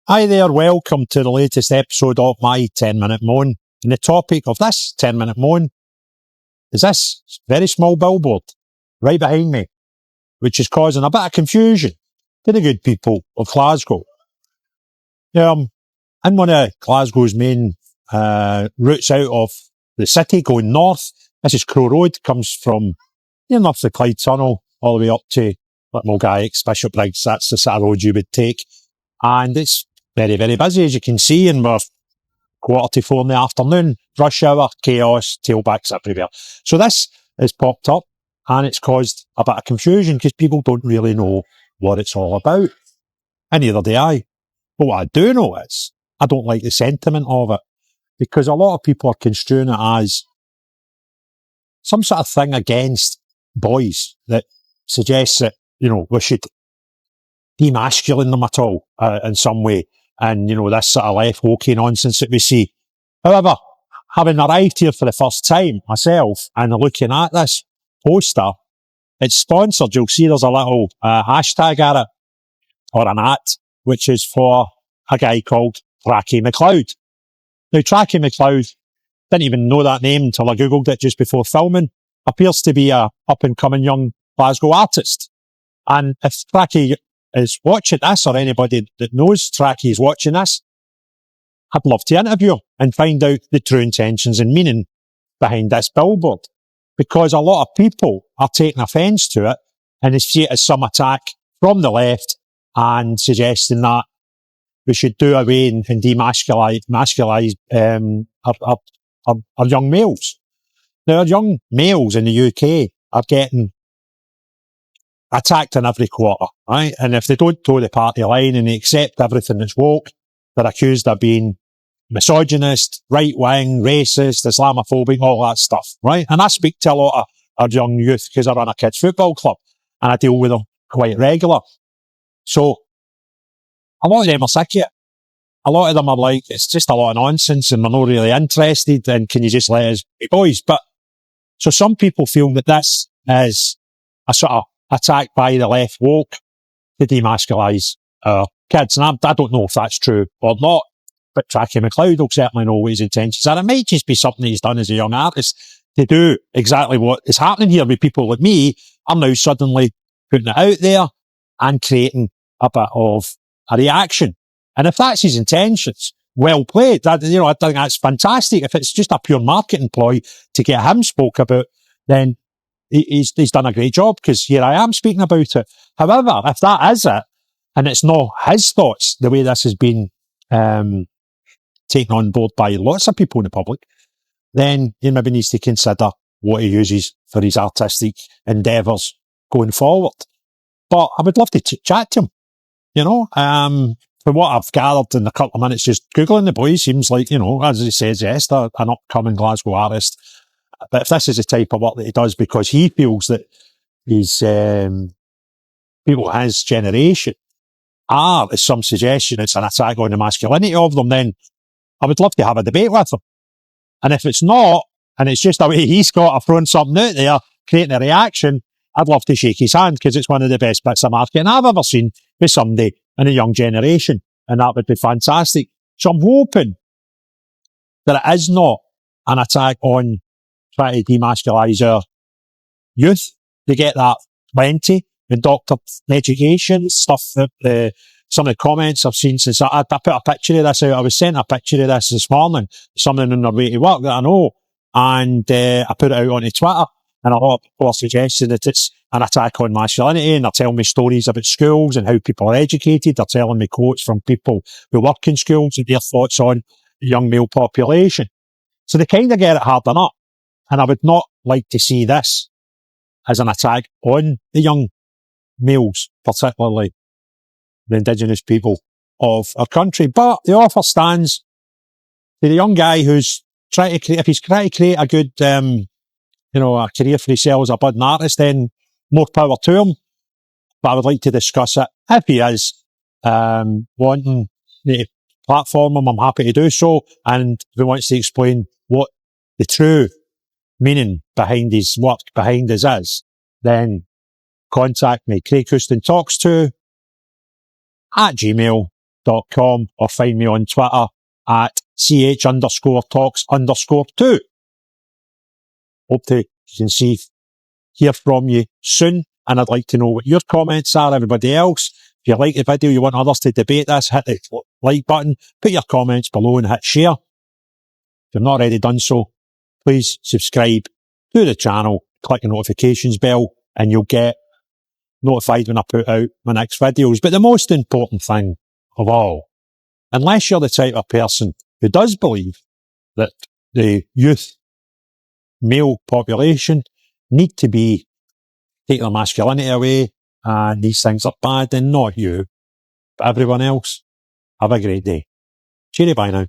Hi there, welcome to the latest episode of my 10-minute moan. And the topic of this 10-minute moan is this very small billboard right behind me, which is causing a bit of confusion to the good people of Glasgow. In one of Glasgow's main routes out of the city going north, this is Crow Road, comes from near enough the Clyde Tunnel all the way up to Mulgaix, Bishopbriggs. That's the sort of road you would take. And it's very, very busy, as you can see, and we're 3:45 in the afternoon, rush hour, chaos, tailbacks everywhere. So this has popped up and it's caused a bit of confusion because people don't really know what it's all about. And neither do I. But what I do know is I don't like the sentiment of it because a lot of people are construing it as some sort of thing against boys that suggests that, we should demasculine them at all in some way. And, this sort of left wokey nonsense that we see. However, having arrived here for the first time myself and looking at this poster, it's sponsored. You'll see there's a little hashtag at it, or an at, which is for a guy called Tracky McLeod. Now, Tracky McLeod, didn't even know that name until I googled it just before filming, appears to be a up-and-coming young Glasgow artist. And if Tracky is watching this, or anybody that knows Tracky is watching this, I'd love to interview him and find out the true intentions and meaning behind this billboard. Because a lot of people are taking offence to it and they see it as some attack from the left and suggesting that we should do away and demasculise our young males. Now, our young males in the UK are getting attacked in every quarter, right? And if they don't toe the party line and they accept everything that's woke, they're accused of being misogynist, right-wing, racist, Islamophobic, all that stuff, right? And I speak to a lot of our young youth because I run a kids football club and I deal with them quite regular. So a lot of them are sick of it. A lot of them are like, it's just a lot of nonsense and we're not really interested and can you just let us be boys? But so some people feel that this is a sort of attack by the left woke to demasculise our kids. And I don't know if that's true or not, but Tracky McLeod will certainly know what his intentions are. It might just be something he's done as a young artist to do exactly what is happening here with people like me. I'm now suddenly putting it out there and creating a bit of a reaction. And if that's his intentions, well played. I think that's fantastic. If it's just a pure marketing ploy to get him spoke about, then he's done a great job because here I am speaking about it. However, if that is it, and it's not his thoughts, the way this has been taken on board by lots of people in the public, then he maybe needs to consider what he uses for his artistic endeavours going forward. But I would love to chat to him, from what I've gathered in a couple of minutes just Googling the boy, seems like, as he says, yes, they're an upcoming Glasgow artist. But if this is the type of work that he does because he feels that his people his generation are, as some suggestion, it's an attack on the masculinity of them, then I would love to have a debate with him. And if it's not, and it's just a way he's got of throwing something out there, creating a reaction, I'd love to shake his hand because it's one of the best bits of marketing I've ever seen with somebody in a young generation. And that would be fantastic. So I'm hoping that it is not an attack on trying to demasculise our youth. They get that plenty in doctor education stuff. That some of the comments I've seen since I put a picture of this out. I was sent a picture of this morning, someone on their way to work that I know, and I put it out onto Twitter, and a lot of people are suggesting that it's an attack on masculinity, and they're telling me stories about schools and how people are educated. They're telling me quotes from people who work in schools and their thoughts on the young male population. So they kind of get it hard enough. And I would not like to see this as an attack on the young males, particularly the indigenous people of our country. But the offer stands to the young guy who's trying to create, if he's trying to create a good, a career for himself as a budding artist, then more power to him. But I would like to discuss it. If he is wanting to platform him, I'm happy to do so. And if he wants to explain what the true meaning behind his work, behind his is, then contact me, Craig Houston Talks to @gmail.com. feminise.com or find me on Twitter at ch_talks_2. Hope to hear from you soon, and I'd like to know what your comments are, everybody else. If you like the video, you want others to debate this, hit the like button, put your comments below and hit share. If you've not already done so, please subscribe to the channel, click the notifications bell, and you'll get notified when I put out my next videos. But the most important thing of all, unless you're the type of person who does believe that the youth male population need to be take their masculinity away and these things are bad, then not you, but everyone else, have a great day. Cheery bye now.